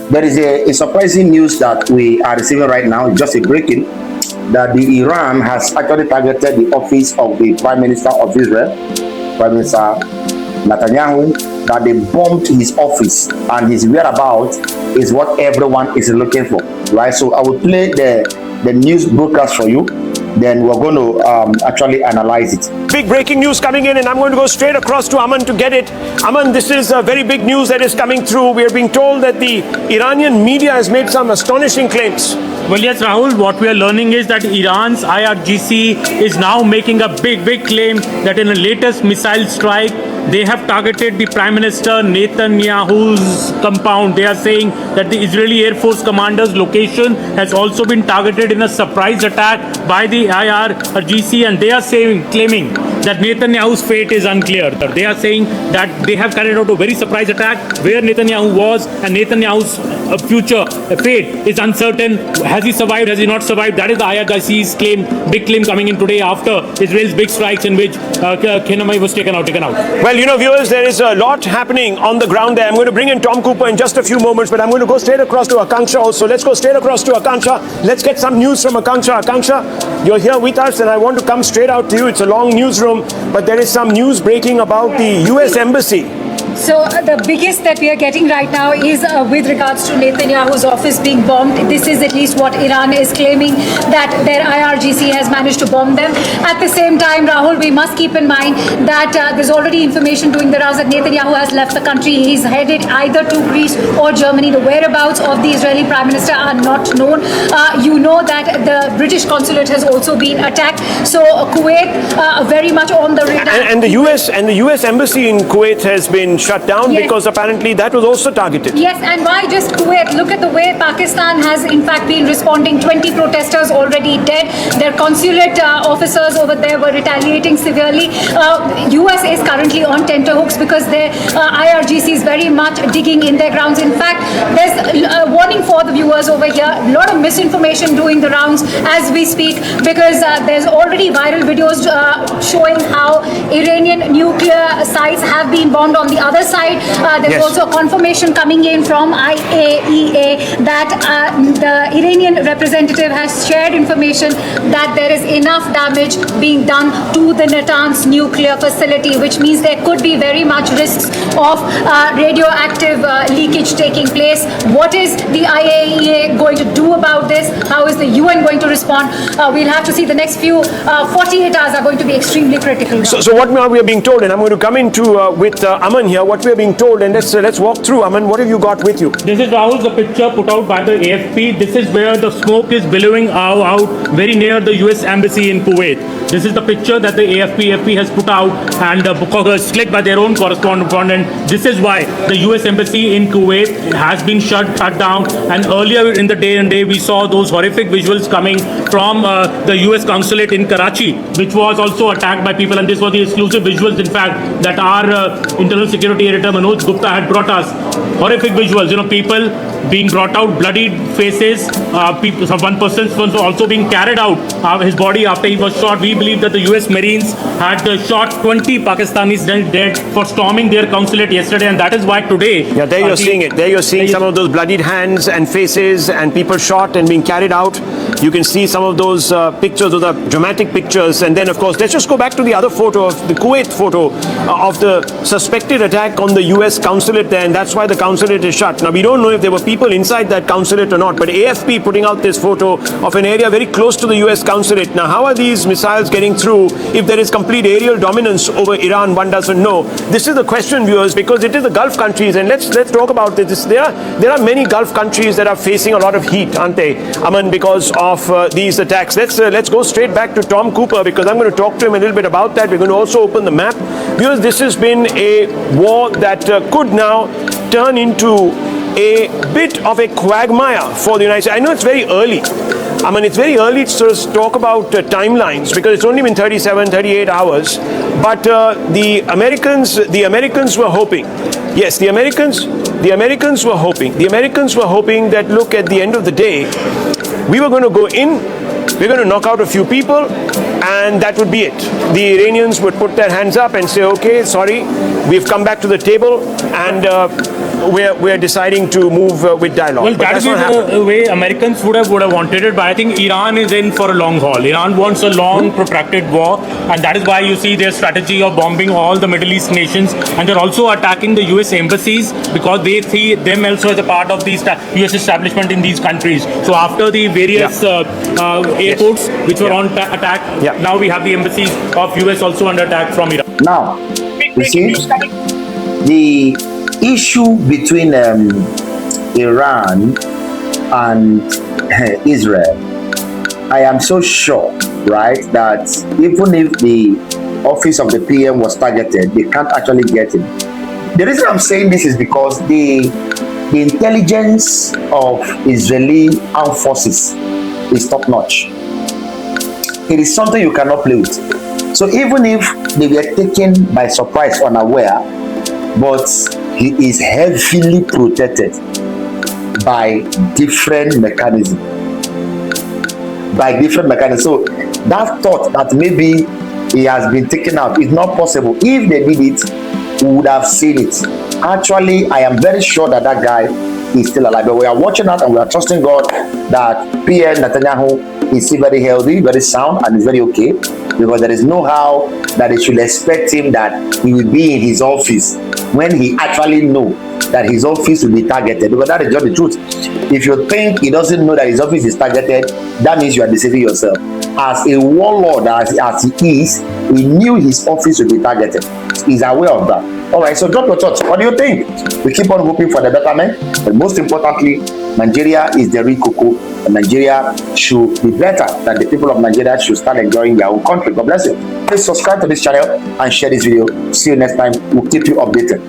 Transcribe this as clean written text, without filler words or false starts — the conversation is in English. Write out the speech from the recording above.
There is a surprising news that we are receiving right now, just a breaking, that the Iran has actually targeted the office of the Prime Minister of Israel, Prime Minister Netanyahu, that they bombed his office, and his whereabouts is what everyone is looking for, right? So I will play the news broadcast for you. Then we're going to actually analyze it. Big breaking news coming in, and I'm going to go straight across to Aman to get it. Aman, this is very big news that is coming through. We are being told that the Iranian media has made some astonishing claims. Well, yes, Rahul, what we are learning is that Iran's IRGC is now making a big claim that in the latest missile strike, they have targeted the Prime Minister Netanyahu's compound. They are saying that the Israeli Air Force commander's location has also been targeted in a surprise attack by the IRGC, and they are claiming that Netanyahu's fate is unclear. They are saying that they have carried out a very surprise attack where Netanyahu was, and Netanyahu's future fate is uncertain. Has he survived? Has he not survived? That is the IRGC's claim, big claim coming in today after Israel's big strikes in which Kenamai was taken out. Well, viewers, there is a lot happening on the ground there. I'm going to bring in Tom Cooper in just a few moments, but I'm going to go straight across to Akanksha also. Let's go straight across to Akanksha. Let's get some news from Akanksha. Akanksha, you're here with us, and I want to come straight out to you. It's a long newsroom, but there is some news breaking about the U.S. Embassy. So the biggest that we are getting right now is with regards to Netanyahu's office being bombed. This is at least what Iran is claiming, that their IRGC has managed to bomb them. At the same time, Rahul, we must keep in mind that there's already information doing the rounds that Netanyahu has left the country. He's headed either to Greece or Germany. The whereabouts of the Israeli Prime Minister are not known. You know that the British consulate has also been attacked. So Kuwait very much on the radar. And the US embassy in Kuwait has been shut down, yes, because apparently that was also targeted. Yes, and why just Kuwait? Look at the way Pakistan has in fact been responding. 20 protesters already dead. Their consulate officers over there were retaliating severely. US is currently on tenterhooks because their IRGC is very much digging in their grounds. In fact, there's a warning for the viewers over here. A lot of misinformation doing the rounds as we speak, because there's already viral videos showing how Iranian nuclear sites have been bombed on the other side. There's yes, also a confirmation coming in from IAEA that the Iranian representative has shared information that there is enough damage being done to the Natanz nuclear facility, which means there could be very much risks of radioactive leakage taking place. What is the IAEA going to do about this? How is the UN going to respond? We'll have to see. The next few 48 hours are going to be extremely critical. So what we are being told, and I'm going to come into with Aman here, what we are being told, and let's walk through. Aman, what have you got with you? This is, Rahul, the picture put out by the AFP. This is where the smoke is billowing out very near the US Embassy in Kuwait. This is the picture that the AFP has put out, and clicked by their own correspondent. This is why the US Embassy in Kuwait has been shut down. And earlier in the day, we saw those horrific visuals coming from the US consulate in Karachi, which was also attacked by people. And this was the exclusive visuals, in fact, that our Internal Security Editor Manoj Gupta had brought us. Horrific visuals, people being brought out, bloodied faces, one person's also being carried out, his body after he was shot. We believe that the US Marines had shot 20 Pakistanis dead for storming their consulate yesterday, and that is why today... Yeah, there you're seeing it. There you're seeing some of those bloodied hands and faces and people shot and being carried out. You can see some of those pictures, those are dramatic pictures. And then, of course, let's just go back to the other photo, of the Kuwait photo of the suspected attack on the US consulate there, and that's why the consulate is shut. Now, we don't know if there were people inside that consulate or not, but AFP putting out this photo of an area very close to the US consulate. Now, how are these missiles getting through if there is complete aerial dominance over Iran? One doesn't know. This is the question, viewers, because it is the Gulf countries, and let's talk about this. There are many Gulf countries that are facing a lot of heat, aren't they, Aman, because of these attacks. Let's go straight back to Tom Cooper, because I'm going to talk to him a little bit about that. We're going to also open the map. Viewers, this has been a war that could now turn into a bit of a quagmire for the United States. I know it's very early. I mean, it's very early to talk about timelines, because it's only been 37, 38 hours. But the Americans were hoping. Yes, the Americans were hoping. The Americans were hoping that, look, at the end of the day, we were going to go in, we're going to knock out a few people, and that would be it. The Iranians would put their hands up and say, okay, sorry, we've come back to the table, and we're deciding to move with dialogue. Well, But that that's is not happened. the way Americans would have wanted it, but I think Iran is in for a long haul. Iran wants a long, protracted war, and that is why you see their strategy of bombing all the Middle East nations, and they're also attacking the US embassies because they see them also as a part of the US establishment in these countries. So after the various airports which were on attack, now we have the embassies of US also under attack from Iran. Now, you see, the issue between Iran and Israel, I am so sure, right, that even if the office of the PM was targeted, they can't actually get him. The reason I'm saying this is because the intelligence of Israeli armed forces is top-notch. It is something you cannot play with. So even if they were taken by surprise, unaware, but he is heavily protected by different mechanisms. So that thought that maybe he has been taken out is not possible. If they did it, we would have seen it. Actually, I am very sure that that guy is still alive. But we are watching that and we are trusting God that PM Netanyahu is still very healthy, very sound, and is very okay. Because there is no how that they should expect him that he will be in his office when he actually know that his office will be targeted, because that is just the truth. If you think he doesn't know that his office is targeted, that means you are deceiving yourself. As a warlord as he is, he knew his office will be targeted. He's aware of that. All right, so drop your thoughts. What do you think? We keep on hoping for the betterment, but most importantly, Nigeria is the real cocoa, and Nigeria should be better, that the people of Nigeria should start enjoying their own country. God bless you. Please subscribe to this channel and share this video. See you next time. We'll keep you updated.